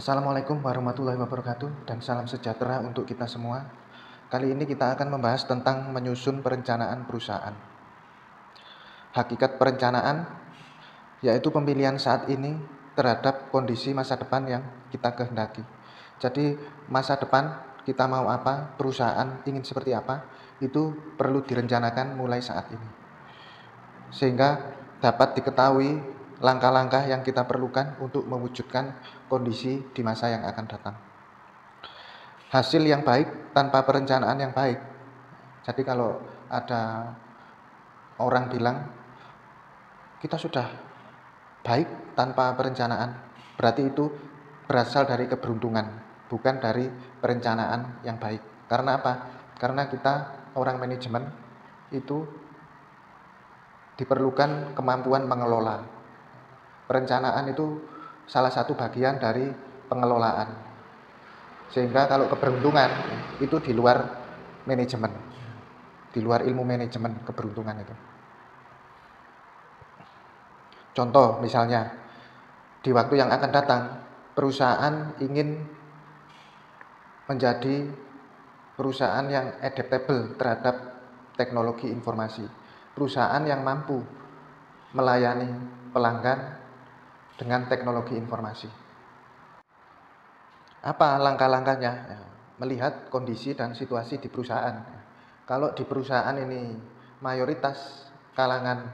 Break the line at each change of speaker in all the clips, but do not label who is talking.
Assalamualaikum warahmatullahi wabarakatuh dan salam sejahtera untuk kita semua. Kali ini kita akan membahas tentang menyusun perencanaan perusahaan. Hakikat perencanaan yaitu pemilihan saat ini terhadap kondisi masa depan yang kita kehendaki. Jadi masa depan kita mau apa, perusahaan ingin seperti apa, itu perlu direncanakan mulai saat ini. Sehingga dapat diketahui langkah-langkah yang kita perlukan untuk mewujudkan kondisi di masa yang akan datang. Hasil yang baik tanpa perencanaan yang baik. Jadi kalau ada orang bilang kita sudah baik tanpa perencanaan, berarti itu berasal dari keberuntungan, bukan dari perencanaan yang baik. Karena apa? Karena kita orang manajemen itu diperlukan kemampuan mengelola. Perencanaan itu salah satu bagian dari pengelolaan. Sehingga kalau keberuntungan itu di luar manajemen, di luar ilmu manajemen keberuntungan itu. Contoh misalnya, di waktu yang akan datang, perusahaan ingin menjadi perusahaan yang adaptable terhadap teknologi informasi. Perusahaan yang mampu melayani pelanggan dengan teknologi informasi. Apa langkah-langkahnya? Melihat kondisi dan situasi di perusahaan. Kalau di perusahaan ini mayoritas kalangan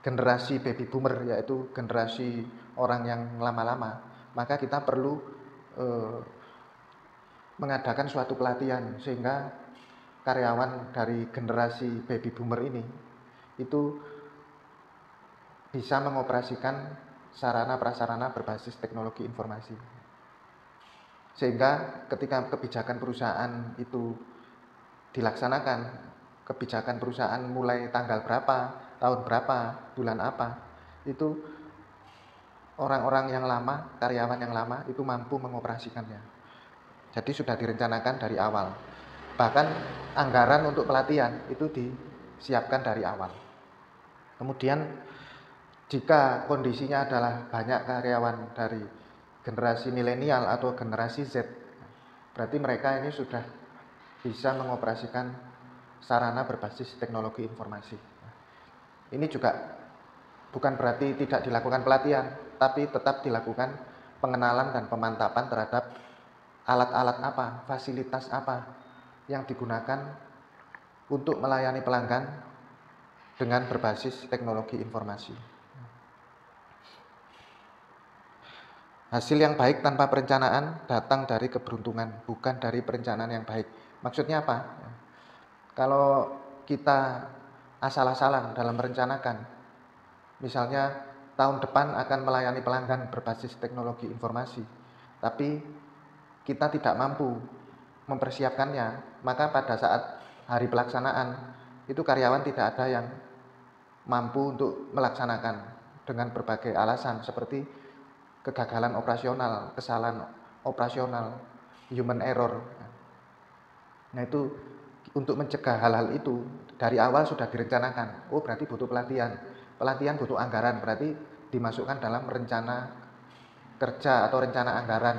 generasi baby boomer, yaitu generasi orang yang lama-lama, maka kita perlu mengadakan suatu pelatihan sehingga karyawan dari generasi baby boomer ini itu bisa mengoperasikan sarana prasarana berbasis teknologi informasi. Sehingga ketika kebijakan perusahaan itu dilaksanakan, kebijakan perusahaan mulai tanggal berapa, tahun berapa, bulan apa, itu orang-orang yang lama, karyawan yang lama itu mampu mengoperasikannya. Jadi sudah direncanakan dari awal. Bahkan anggaran untuk pelatihan itu disiapkan dari awal. Kemudian jika kondisinya adalah banyak karyawan dari generasi milenial atau generasi Z, berarti mereka ini sudah bisa mengoperasikan sarana berbasis teknologi informasi. Ini juga bukan berarti tidak dilakukan pelatihan, tapi tetap dilakukan pengenalan dan pemantapan terhadap alat-alat apa, fasilitas apa yang digunakan untuk melayani pelanggan dengan berbasis teknologi informasi. Hasil yang baik tanpa perencanaan datang dari keberuntungan, bukan dari perencanaan yang baik. Maksudnya apa? Kalau kita asal-asalan dalam merencanakan, misalnya tahun depan akan melayani pelanggan berbasis teknologi informasi, tapi kita tidak mampu mempersiapkannya, maka pada saat hari pelaksanaan itu karyawan tidak ada yang mampu untuk melaksanakan dengan berbagai alasan seperti kegagalan operasional, kesalahan operasional, human error. Nah itu untuk mencegah hal-hal itu dari awal sudah direncanakan. Oh berarti butuh pelatihan, pelatihan butuh anggaran, berarti dimasukkan dalam rencana kerja atau rencana anggaran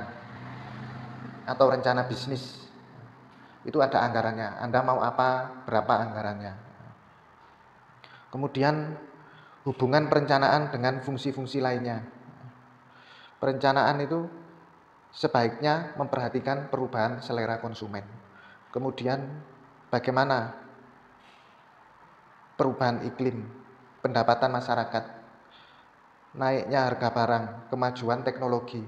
atau rencana bisnis. Itu ada anggarannya. Anda mau apa, berapa anggarannya. Kemudian hubungan perencanaan dengan fungsi-fungsi lainnya. Perencanaan itu sebaiknya memperhatikan perubahan selera konsumen. Kemudian bagaimana perubahan iklim, pendapatan masyarakat, naiknya harga barang, kemajuan teknologi,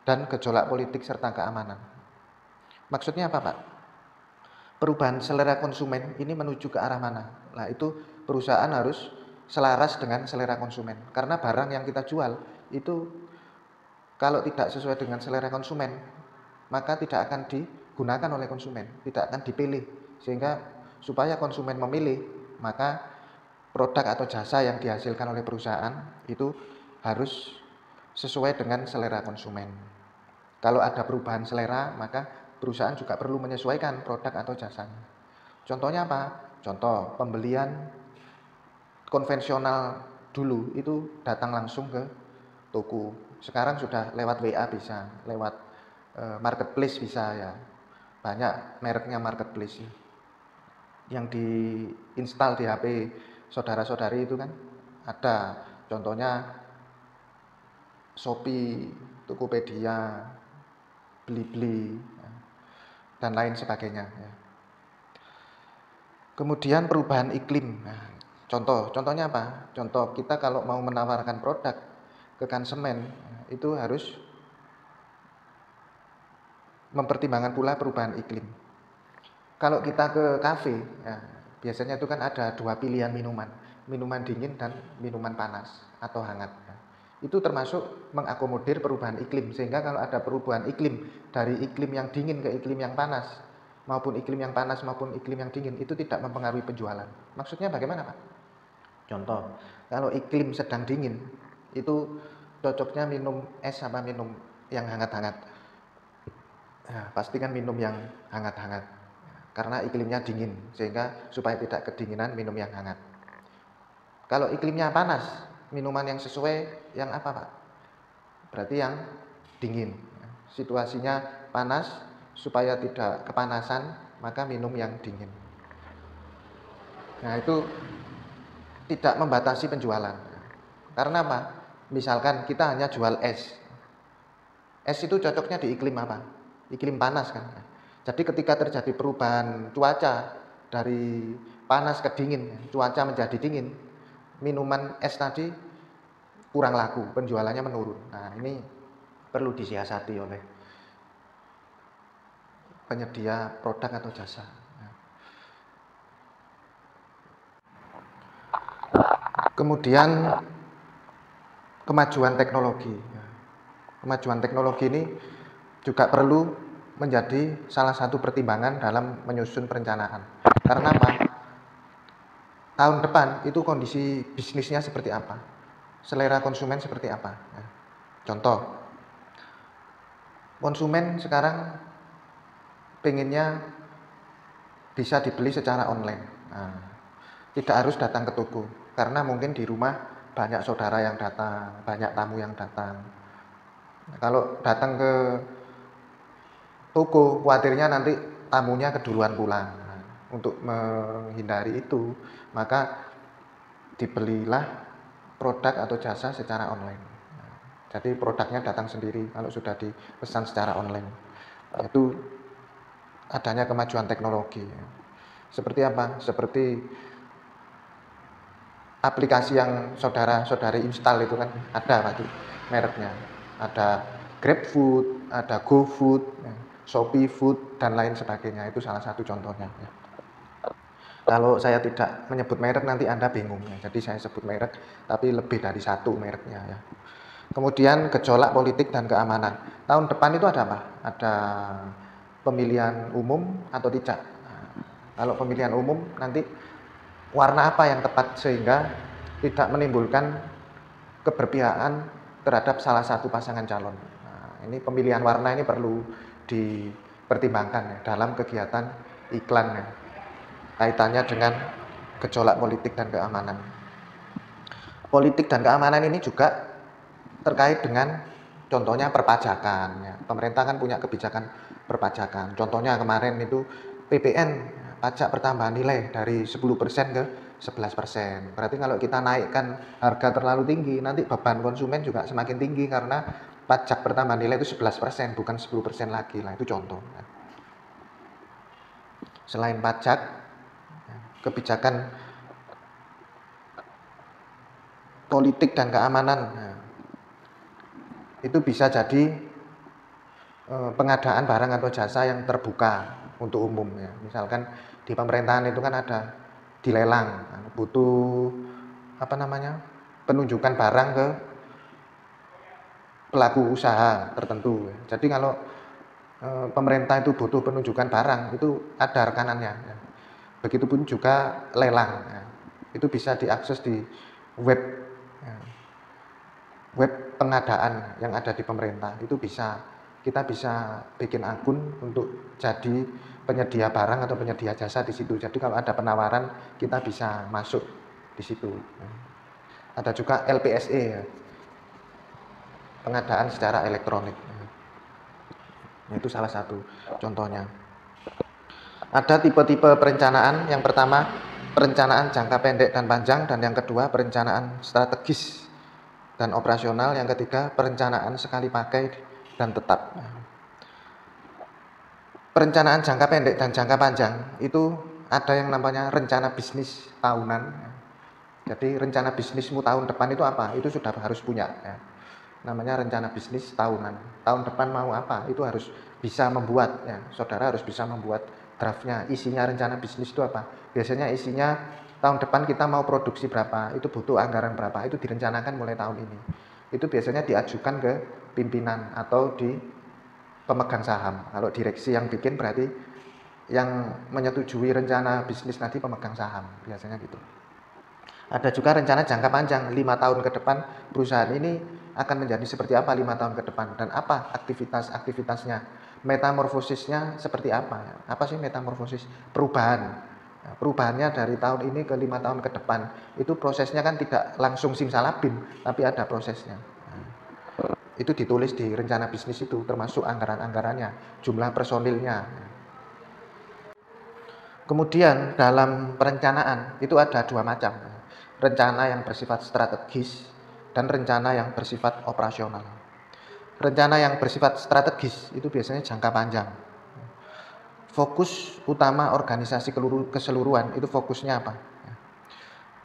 dan gejolak politik serta keamanan. Maksudnya apa, Pak? Perubahan selera konsumen ini menuju ke arah mana? Nah, itu perusahaan harus selaras dengan selera konsumen. Karena barang yang kita jual itu kalau tidak sesuai dengan selera konsumen, maka tidak akan digunakan oleh konsumen, tidak akan dipilih. Sehingga supaya konsumen memilih, maka produk atau jasa yang dihasilkan oleh perusahaan itu harus sesuai dengan selera konsumen. Kalau ada perubahan selera, maka perusahaan juga perlu menyesuaikan produk atau jasanya. Contohnya apa? Contoh pembelian konvensional dulu itu datang langsung ke toko. Sekarang sudah lewat WA bisa, lewat marketplace bisa ya. Banyak mereknya marketplace yang diinstal di HP saudara-saudari itu kan ada. Contohnya Shopee, Tokopedia, Blibli, ya, dan lain sebagainya. Ya. Kemudian perubahan iklim. Nah, contohnya apa? Contoh kita kalau mau menawarkan produk ke konsumen itu harus mempertimbangkan pula perubahan iklim. Kalau kita ke kafe, ya, biasanya itu kan ada dua pilihan minuman dingin dan minuman panas atau hangat. Ya. Itu termasuk mengakomodir perubahan iklim, sehingga kalau ada perubahan iklim dari iklim yang dingin ke iklim yang panas, maupun iklim yang panas maupun iklim yang dingin, itu tidak mempengaruhi penjualan. Maksudnya bagaimana, Pak? Contoh, kalau iklim sedang dingin, itu cocoknya minum es sama minum yang hangat-hangat. Ya, pastikan minum yang hangat-hangat, karena iklimnya dingin, sehingga supaya tidak kedinginan minum yang hangat. Kalau iklimnya panas, minuman yang sesuai yang apa, Pak? Berarti yang dingin. Situasinya panas, supaya tidak kepanasan, maka minum yang dingin. Nah, itu tidak membatasi penjualan. Karena apa? Misalkan kita hanya jual es. Es itu cocoknya di iklim apa? Iklim panas kan. Jadi ketika terjadi perubahan cuaca dari panas ke dingin, cuaca menjadi dingin, minuman es tadi kurang laku, penjualannya menurun. Nah, ini perlu disiasati oleh penyedia produk atau jasa. Kemudian kemajuan teknologi. Kemajuan teknologi ini juga perlu menjadi salah satu pertimbangan dalam menyusun perencanaan. Karena apa? Tahun depan itu kondisi bisnisnya seperti apa? Selera konsumen seperti apa? Nah, contoh, konsumen sekarang pengennya bisa dibeli secara online. Nah, tidak harus datang ke toko, karena mungkin di rumah banyak saudara yang datang, banyak tamu yang datang. Kalau datang ke toko, khawatirnya nanti tamunya keduluan pulang. Nah, untuk menghindari itu, maka dibelilah produk atau jasa secara online. Nah, jadi produknya datang sendiri kalau sudah dipesan secara online. Itu adanya kemajuan teknologi. Seperti apa? Seperti aplikasi yang saudara-saudari install itu kan ada Pak, mereknya. Ada GrabFood, ada GoFood, Shopee Food, dan lain sebagainya. Itu salah satu contohnya. Kalau saya tidak menyebut merek nanti Anda bingung ya. Jadi saya sebut merek, tapi lebih dari satu mereknya ya. Kemudian gejolak politik dan keamanan. Tahun depan itu ada apa? Ada pemilihan umum atau tidak? Nah, kalau pemilihan umum nanti warna apa yang tepat sehingga tidak menimbulkan keberpihakan terhadap salah satu pasangan calon. Nah, ini pemilihan warna ini perlu dipertimbangkan ya, dalam kegiatan iklan ya, kaitannya dengan gejolak politik dan keamanan. Politik dan keamanan ini juga terkait dengan contohnya perpajakan ya. Pemerintah kan punya kebijakan perpajakan. Contohnya kemarin itu PPN, pajak pertambahan nilai dari 10% ke 11%. Berarti kalau kita naikkan harga terlalu tinggi, nanti beban konsumen juga semakin tinggi karena pajak pertambahan nilai itu 11%, bukan 10% lagi. Nah, itu contoh. Selain pajak, kebijakan politik dan keamanan, itu bisa jadi pengadaan barang atau jasa yang terbuka untuk umum ya. Misalkan di pemerintahan itu kan ada dilelang, butuh penunjukan barang ke pelaku usaha tertentu. Jadi kalau pemerintah itu butuh penunjukan barang, itu ada rekanannya. Begitupun juga lelang, itu bisa diakses di web pengadaan yang ada di pemerintah. Itu kita bisa bikin akun untuk jadi penyedia barang atau penyedia jasa di situ. Jadi kalau ada penawaran kita bisa masuk di situ. Ada juga LPSE ya. pengadaan secara elektronik. Itu salah satu contohnya. Ada tipe-tipe perencanaan. Yang pertama, perencanaan jangka pendek dan panjang, dan yang kedua, perencanaan strategis dan operasional. Yang ketiga, perencanaan sekali pakai dan tetap. Perencanaan jangka pendek dan jangka panjang itu ada yang namanya rencana bisnis tahunan. Jadi rencana bisnismu tahun depan itu apa? Itu sudah harus punya ya. Namanya rencana bisnis tahunan. Tahun depan mau apa? Itu harus bisa membuat ya. Saudara harus bisa membuat draftnya. Isinya rencana bisnis itu apa? Biasanya isinya tahun depan kita mau produksi berapa, itu butuh anggaran berapa, itu direncanakan mulai tahun ini. Itu biasanya diajukan ke pimpinan atau di pemegang saham. Kalau direksi yang bikin berarti yang menyetujui rencana bisnis tadi pemegang saham, biasanya gitu. Ada juga rencana jangka panjang, 5 tahun ke depan perusahaan ini akan menjadi seperti apa 5 tahun ke depan, dan apa aktivitas-aktivitasnya, metamorfosisnya seperti apa. Apa sih metamorfosis? Perubahan. Nah, perubahannya dari tahun ini ke 5 tahun ke depan, itu prosesnya kan tidak langsung simsalabim, tapi ada prosesnya. Itu ditulis di rencana bisnis itu, termasuk anggaran-anggarannya, jumlah personilnya. Kemudian dalam perencanaan itu ada dua macam, rencana yang bersifat strategis dan rencana yang bersifat operasional. Rencana yang bersifat strategis itu biasanya jangka panjang. Fokus utama organisasi keseluruhan itu fokusnya apa?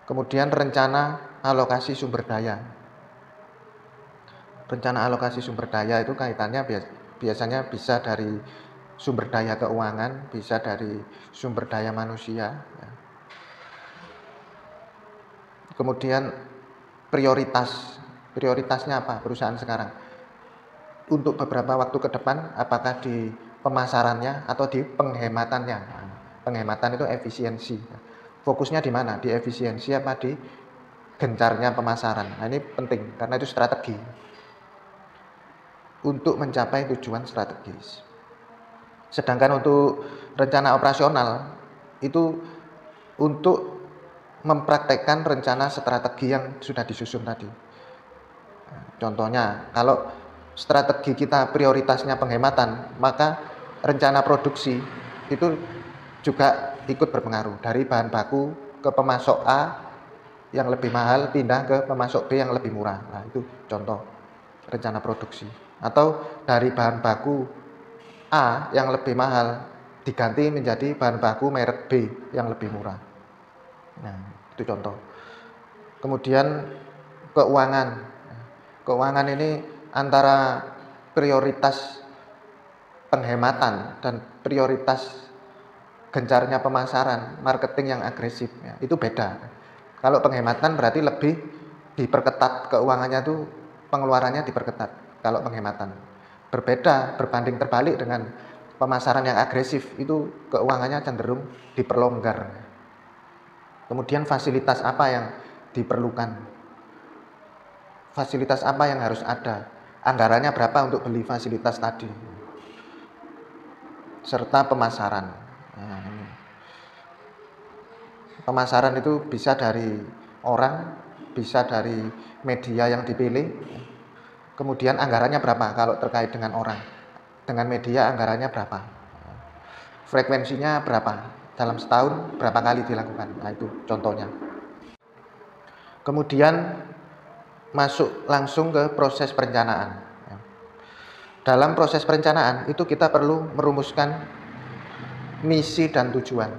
Kemudian rencana alokasi sumber daya. Rencana alokasi sumber daya itu kaitannya biasanya bisa dari sumber daya keuangan, bisa dari sumber daya manusia. Kemudian prioritasnya apa perusahaan sekarang? Untuk beberapa waktu ke depan, apakah di pemasarannya atau di penghematannya? Penghematan itu efisiensi. Fokusnya di mana? Di efisiensi apa di gencarnya pemasaran? Nah, ini penting karena itu strategi untuk mencapai tujuan strategis. Sedangkan untuk rencana operasional itu untuk mempraktekkan rencana strategi yang sudah disusun tadi. Contohnya, kalau strategi kita prioritasnya penghematan, maka rencana produksi itu juga ikut berpengaruh. Dari bahan baku ke pemasok A yang lebih mahal pindah ke pemasok B yang lebih murah. Nah, itu contoh rencana produksi. Atau dari bahan baku A yang lebih mahal diganti menjadi bahan baku merek B yang lebih murah. Nah, itu contoh. Kemudian keuangan. Keuangan ini antara prioritas penghematan dan prioritas gencarnya pemasaran, marketing yang agresif, ya, itu beda. Kalau penghematan berarti lebih diperketat keuangannya tuh, pengeluarannya diperketat. Kalau penghematan berbeda, berbanding terbalik dengan pemasaran yang agresif, itu keuangannya cenderung diperlonggar. Kemudian fasilitas apa yang diperlukan, fasilitas apa yang harus ada, anggarannya berapa untuk beli fasilitas tadi, serta pemasaran. Nah, ini. Pemasaran itu bisa dari orang, bisa dari media yang dipilih. Kemudian anggarannya berapa kalau terkait dengan orang, dengan media anggarannya berapa, frekuensinya berapa, dalam setahun berapa kali dilakukan. Nah, itu contohnya. Kemudian masuk langsung ke proses perencanaan. Dalam proses perencanaan itu kita perlu merumuskan misi dan tujuan.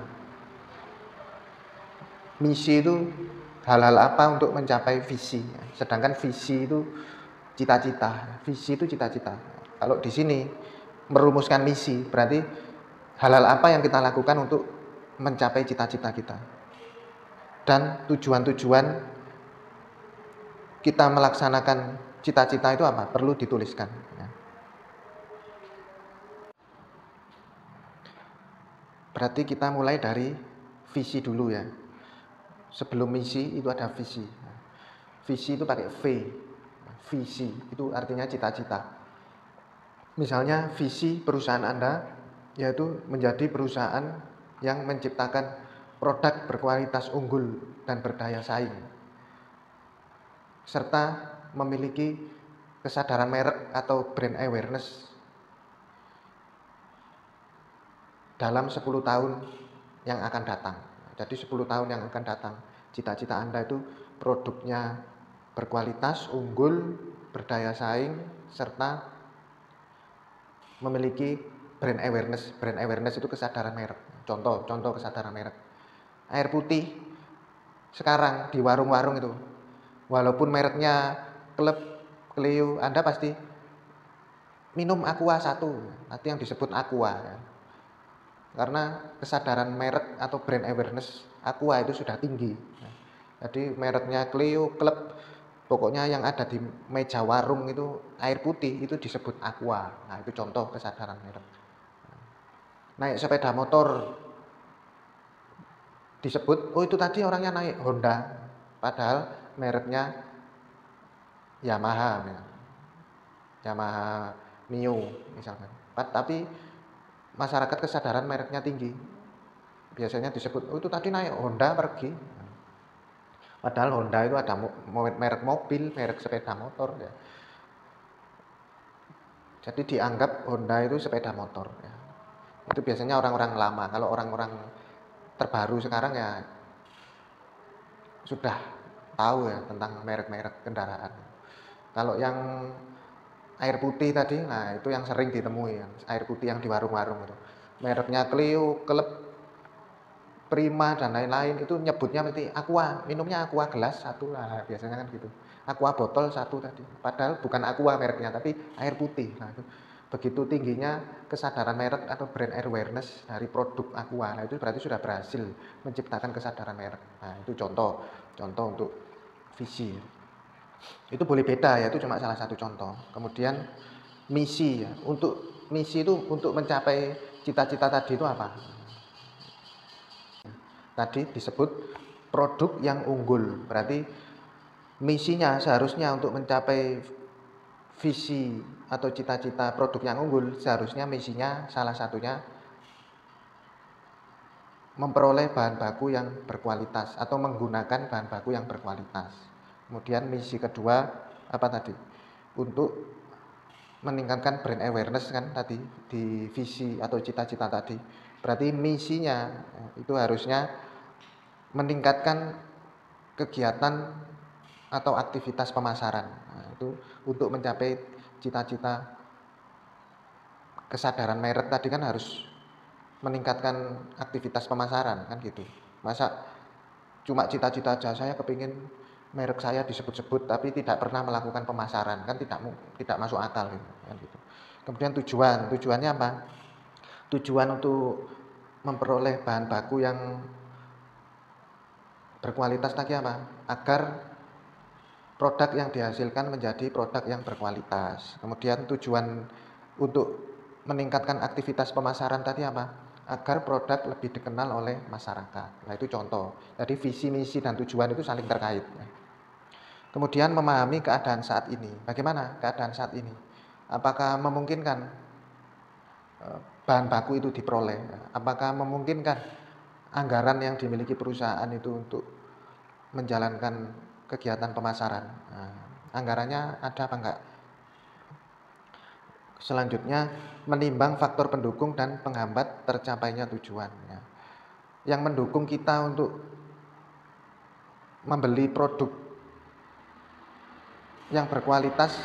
Misi itu hal-hal apa untuk mencapai visi, sedangkan visi itu cita-cita. Visi itu cita-cita. Kalau di sini merumuskan misi berarti hal-hal apa yang kita lakukan untuk mencapai cita-cita kita, dan tujuan-tujuan kita melaksanakan cita-cita itu apa, perlu dituliskan. Berarti kita mulai dari visi dulu ya. Sebelum misi itu ada visi. Visi itu pakai V. Visi itu artinya cita-cita. Misalnya visi perusahaan Anda yaitu menjadi perusahaan yang menciptakan produk berkualitas unggul dan berdaya saing, serta memiliki kesadaran merek atau brand awareness dalam 10 tahun yang akan datang. Jadi 10 tahun yang akan datang, cita-cita Anda itu produknya berkualitas, unggul, berdaya saing, serta memiliki brand awareness. Brand awareness itu kesadaran merek. Contoh kesadaran merek. Air putih sekarang di warung-warung itu, walaupun mereknya Kleb, Cleo, Anda pasti minum Aqua 1, nanti yang disebut Aqua ya. Karena kesadaran merek atau brand awareness Aqua itu sudah tinggi. Jadi mereknya Cleo, Kleb, pokoknya yang ada di meja warung itu air putih itu disebut Aqua. Nah, itu contoh kesadaran merek. Naik sepeda motor disebut, oh itu tadi orangnya naik Honda, padahal mereknya Yamaha ya. Yamaha Mio misalkan. Tapi masyarakat kesadaran mereknya tinggi. Biasanya disebut, oh itu tadi naik Honda pergi. Padahal Honda itu ada merek mobil, merek sepeda motor ya. Jadi dianggap Honda itu sepeda motor ya. Itu biasanya orang-orang lama. Kalau orang-orang terbaru sekarang ya sudah tahu ya tentang merek-merek kendaraan. Kalau yang air putih tadi, nah itu yang sering ditemui ya. Air putih yang di warung-warung itu. Mereknya Cleo, Kleb, Prima dan lain-lain itu nyebutnya mesti Aqua, minumnya Aqua gelas 1 lah biasanya kan gitu. Aqua botol 1 tadi. Padahal bukan Aqua mereknya tapi air putih. Nah, itu begitu tingginya kesadaran merek atau brand awareness dari produk Aqua. Nah, itu berarti sudah berhasil menciptakan kesadaran merek. Nah, itu contoh untuk visi. Itu boleh beda ya, itu cuma salah satu contoh. Kemudian misi ya. Untuk misi itu untuk mencapai cita-cita tadi itu apa? Tadi disebut produk yang unggul. Berarti misinya seharusnya untuk mencapai visi atau cita-cita produk yang unggul, seharusnya misinya salah satunya memperoleh bahan baku yang berkualitas atau menggunakan bahan baku yang berkualitas. Kemudian misi kedua apa tadi? Untuk meningkatkan brand awareness kan tadi di visi atau cita-cita tadi. Berarti misinya itu harusnya meningkatkan kegiatan atau aktivitas pemasaran. Nah, itu untuk mencapai cita-cita kesadaran merek tadi kan harus meningkatkan aktivitas pemasaran kan gitu. Masa cuma cita-cita aja saya kepingin merek saya disebut-sebut tapi tidak pernah melakukan pemasaran kan tidak masuk akal gitu, kan gitu. Kemudian tujuannya apa? Tujuan untuk memperoleh bahan baku yang berkualitas tadi apa? Agar produk yang dihasilkan menjadi produk yang berkualitas. Kemudian tujuan untuk meningkatkan aktivitas pemasaran tadi apa? Agar produk lebih dikenal oleh masyarakat. Nah itu contoh. Jadi visi, misi, dan tujuan itu saling terkait. Kemudian memahami keadaan saat ini. Bagaimana keadaan saat ini? Apakah memungkinkan bahan baku itu diperoleh? Apakah memungkinkan anggaran yang dimiliki perusahaan itu untuk menjalankan kegiatan pemasaran? Nah, anggarannya ada apa enggak? Selanjutnya, menimbang faktor pendukung dan penghambat tercapainya tujuan. Yang mendukung kita untuk membeli produk yang berkualitas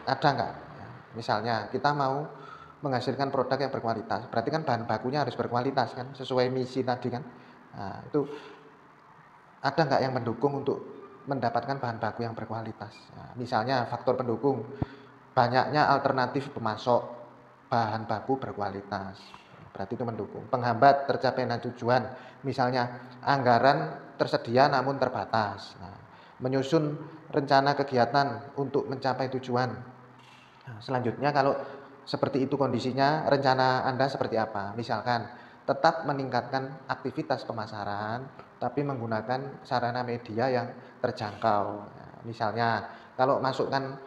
ada enggak? Misalnya kita mau menghasilkan produk yang berkualitas, berarti kan bahan bakunya harus berkualitas kan, sesuai misi tadi kan. Nah, itu ada enggak yang mendukung untuk mendapatkan bahan baku yang berkualitas? Nah, misalnya faktor pendukung, banyaknya alternatif pemasok bahan baku berkualitas, berarti itu mendukung. Penghambat tercapainya tujuan, misalnya anggaran tersedia namun terbatas. Nah, menyusun rencana kegiatan untuk mencapai tujuan. Nah, selanjutnya kalau seperti itu kondisinya, rencana Anda seperti apa? Misalkan tetap meningkatkan aktivitas pemasaran tapi menggunakan sarana media yang terjangkau. Nah, misalnya kalau masukkan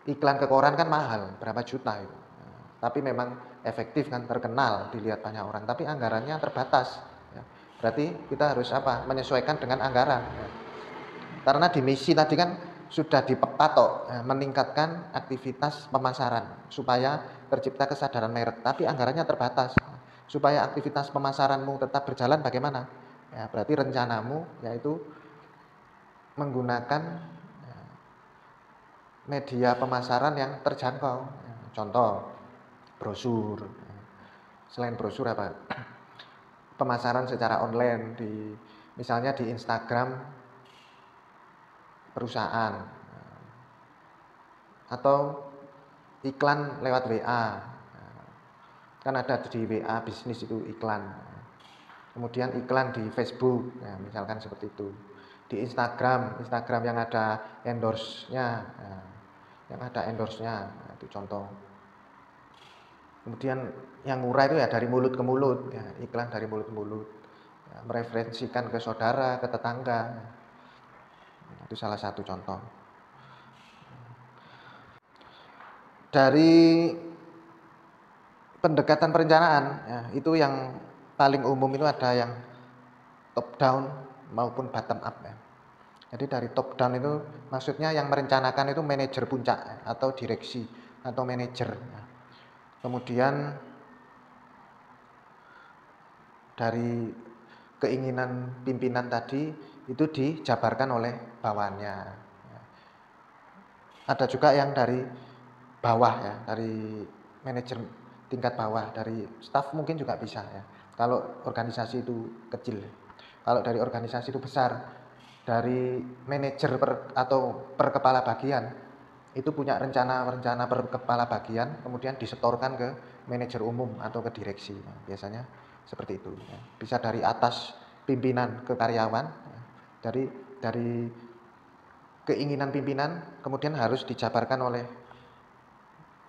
iklan ke koran kan mahal, berapa juta itu. Nah, tapi memang efektif kan, terkenal, dilihat banyak orang, tapi anggarannya terbatas. Ya. Berarti kita harus apa? Menyesuaikan dengan anggaran. Ya. Karena di misi tadi kan sudah dipatok meningkatkan aktivitas pemasaran supaya tercipta kesadaran merek, tapi anggarannya terbatas. Supaya aktivitas pemasaranmu tetap berjalan bagaimana? Ya, berarti rencanamu yaitu menggunakan media pemasaran yang terjangkau. Contoh, brosur. Selain brosur apa? Pemasaran secara online misalnya di Instagram perusahaan atau iklan lewat WA. Kan ada di WA bisnis itu iklan. Kemudian iklan di Facebook, ya, misalkan seperti itu. Di Instagram yang ada endorse-nya, itu contoh. Kemudian yang murah itu ya dari mulut ke mulut, ya, iklan dari mulut ke mulut, ya, mereferensikan ke saudara, ke tetangga, itu salah satu contoh. Dari pendekatan perencanaan, ya, itu yang paling umum itu ada yang top down maupun bottom up, ya. Jadi dari top down itu maksudnya yang merencanakan itu manajer puncak, ya, atau direksi atau manajer. Ya. Kemudian dari keinginan pimpinan tadi itu dijabarkan oleh bawahannya. Ya. Ada juga yang dari bawah, ya, dari manajer tingkat bawah, dari staf mungkin juga bisa, ya. Kalau organisasi itu kecil, kalau dari organisasi itu besar, dari manajer atau per kepala bagian itu punya rencana per kepala bagian, kemudian disetorkan ke manajer umum atau ke direksi. Nah, biasanya seperti itu. Ya. Bisa dari atas pimpinan ke karyawan, ya. dari keinginan pimpinan kemudian harus dijabarkan oleh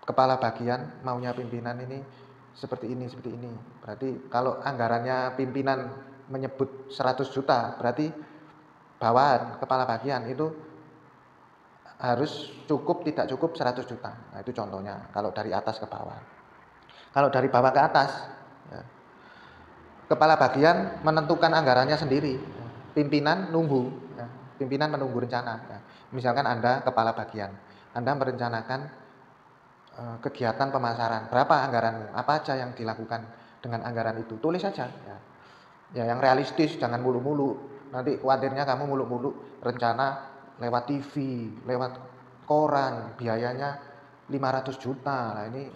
kepala bagian, maunya pimpinan ini seperti ini. Berarti kalau anggarannya pimpinan menyebut 100 juta, berarti bawahan kepala bagian itu harus cukup, tidak cukup 100 juta. Nah, itu contohnya kalau dari atas ke bawah. Kalau dari bawah ke atas, ya, kepala bagian menentukan anggarannya sendiri. Pimpinan nunggu, ya, pimpinan menunggu rencana. Ya. Misalkan Anda kepala bagian, Anda merencanakan kegiatan pemasaran, berapa anggaranmu, apa aja yang dilakukan dengan anggaran itu, tulis saja, ya. Ya, yang realistis, jangan mulu-mulu, nanti khawatirnya kamu mulu-mulu rencana lewat TV, lewat koran, biayanya 500 juta, nah ini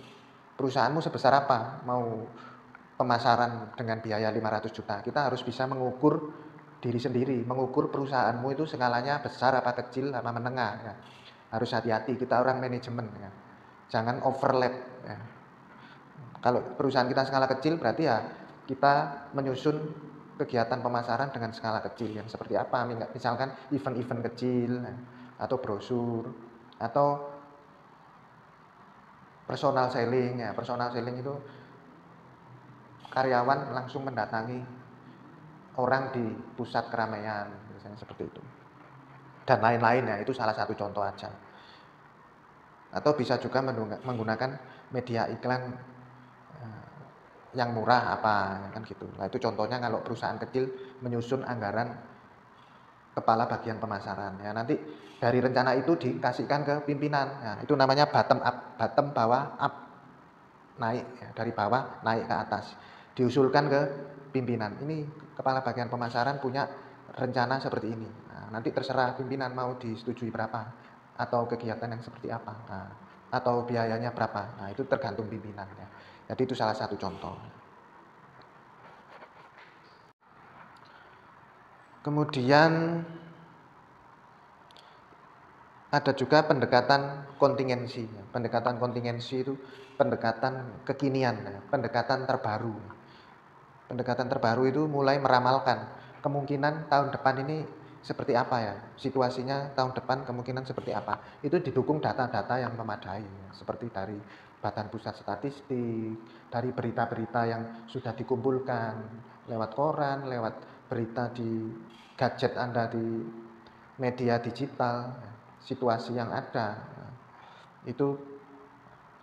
perusahaanmu sebesar apa mau pemasaran dengan biaya 500 juta, kita harus bisa mengukur diri sendiri, mengukur perusahaanmu itu skalanya besar apa kecil apa menengah, ya. Harus hati-hati, kita orang manajemen, ya. Jangan overlap, ya. Kalau perusahaan kita skala kecil berarti ya kita menyusun kegiatan pemasaran dengan skala kecil yang seperti apa, misalkan event-event kecil, ya, atau brosur atau personal selling, ya. Personal selling itu karyawan langsung mendatangi orang di pusat keramaian, biasanya seperti itu. Dan lain-lain, ya, itu salah satu contoh aja. Atau bisa juga menggunakan media iklan yang murah apa, kan gitu. Nah, itu contohnya kalau perusahaan kecil menyusun anggaran kepala bagian pemasaran, ya. Nanti dari rencana itu dikasihkan ke pimpinan, ya. Itu namanya bottom up, bottom bawah up, naik, ya. Dari bawah naik ke atas, diusulkan ke pimpinan. Ini kepala bagian pemasaran punya rencana seperti ini. Nah, nanti terserah pimpinan mau disetujui berapa atau kegiatan yang seperti apa, nah, atau biayanya berapa. Nah, itu tergantung pimpinan, ya. Jadi itu salah satu contoh. Kemudian ada juga pendekatan kontingensi. Pendekatan kontingensi itu pendekatan kekinian, ya, pendekatan terbaru. Pendekatan terbaru itu mulai meramalkan kemungkinan tahun depan ini seperti apa, ya. Situasinya tahun depan kemungkinan seperti apa. Itu didukung data-data yang memadai, ya. Seperti dari Badan Pusat Statistik, dari berita-berita yang sudah dikumpulkan lewat koran, lewat berita di gadget Anda, di media digital, situasi yang ada, itu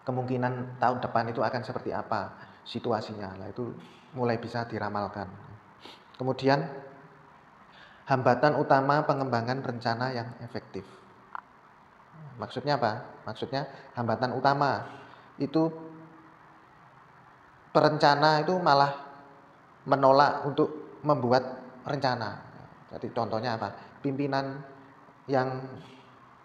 kemungkinan tahun depan itu akan seperti apa situasinya. Nah, itu mulai bisa diramalkan. Kemudian hambatan utama pengembangan rencana yang efektif. Maksudnya apa? Maksudnya hambatan utama itu perencana itu malah menolak untuk membuat rencana. Jadi contohnya apa? Pimpinan yang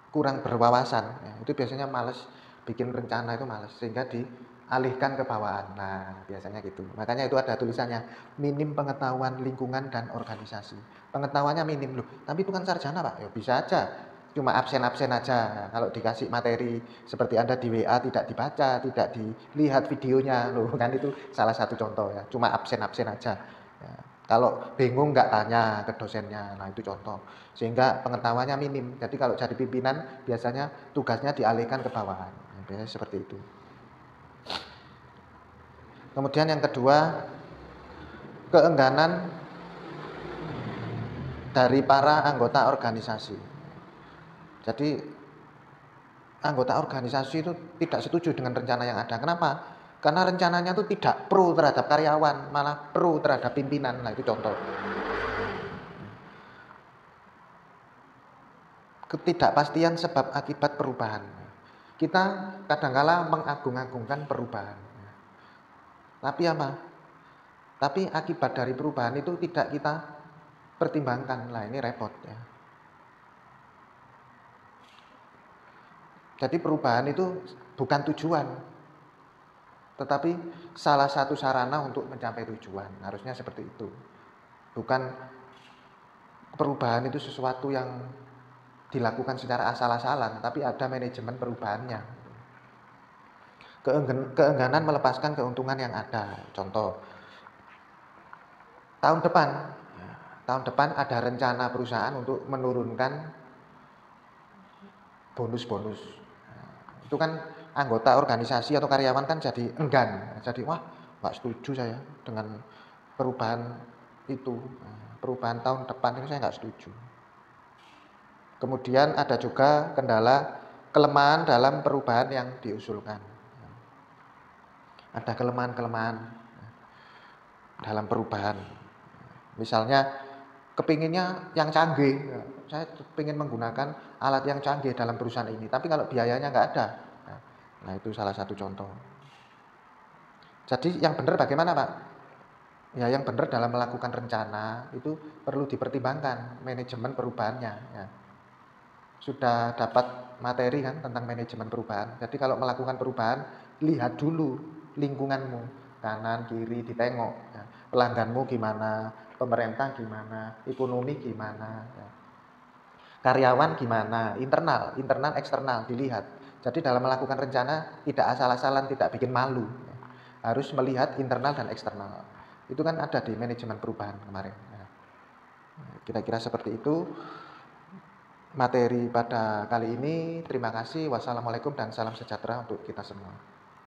kurang berwawasan, ya, itu biasanya males bikin rencana, itu males, sehingga dialihkan ke bawahan. Nah, biasanya gitu. Makanya itu ada tulisannya minim pengetahuan lingkungan dan organisasi. Pengetahuannya minim loh, tapi itu kan sarjana Pak, ya bisa aja cuma absen-absen aja. Kalau dikasih materi seperti Anda di WA tidak dibaca, tidak dilihat videonya loh, kan itu salah satu contoh ya. Cuma absen-absen aja. Ya. Kalau bingung nggak tanya ke dosennya, nah itu contoh. Sehingga pengetahuannya minim. Jadi kalau jadi pimpinan biasanya tugasnya dialihkan ke bawahan. Ya, biasanya seperti itu. Kemudian yang kedua, keengganan dari para anggota organisasi. Jadi anggota organisasi itu tidak setuju dengan rencana yang ada. Kenapa? Karena rencananya itu tidak pro terhadap karyawan, malah pro terhadap pimpinan. Nah itu contoh. Ketidakpastian sebab akibat perubahan. Kita kadangkala mengagung-agungkan perubahan. Tapi apa? Tapi akibat dari perubahan itu tidak kita pertimbangkan. Lah ini repot ya. Jadi perubahan itu bukan tujuan, tetapi salah satu sarana untuk mencapai tujuan. Harusnya seperti itu. Bukan perubahan itu sesuatu yang dilakukan secara asal-asalan, tapi ada manajemen perubahannya. Keengganan melepaskan keuntungan yang ada. Contoh, tahun depan, tahun depan ada rencana perusahaan untuk menurunkan bonus-bonus. Itu kan anggota organisasi atau karyawan kan jadi enggan, jadi wah nggak setuju saya dengan perubahan itu, perubahan tahun depan itu saya nggak setuju. Kemudian ada juga kendala kelemahan dalam perubahan yang diusulkan. Ada kelemahan-kelemahan dalam perubahan. Misalnya kepinginnya yang canggih, saya ingin menggunakan alat yang canggih dalam perusahaan ini, tapi kalau biayanya nggak ada, nah itu salah satu contoh. Jadi yang benar bagaimana Pak? Ya yang benar dalam melakukan rencana itu perlu dipertimbangkan manajemen perubahannya. Ya. Sudah dapat materi kan tentang manajemen perubahan. Jadi kalau melakukan perubahan, lihat dulu lingkunganmu, kanan, kiri, ditengok. Ya. Pelangganmu gimana, pemerintah gimana, ekonomi gimana, ya. Karyawan gimana, internal, eksternal, dilihat. Jadi dalam melakukan rencana, tidak asal-asalan, tidak bikin malu. Ya. Harus melihat internal dan eksternal. Itu kan ada di manajemen perubahan kemarin. Ya. Kira-kira seperti itu materi pada kali ini. Terima kasih. Wassalamualaikum dan salam sejahtera untuk kita semua.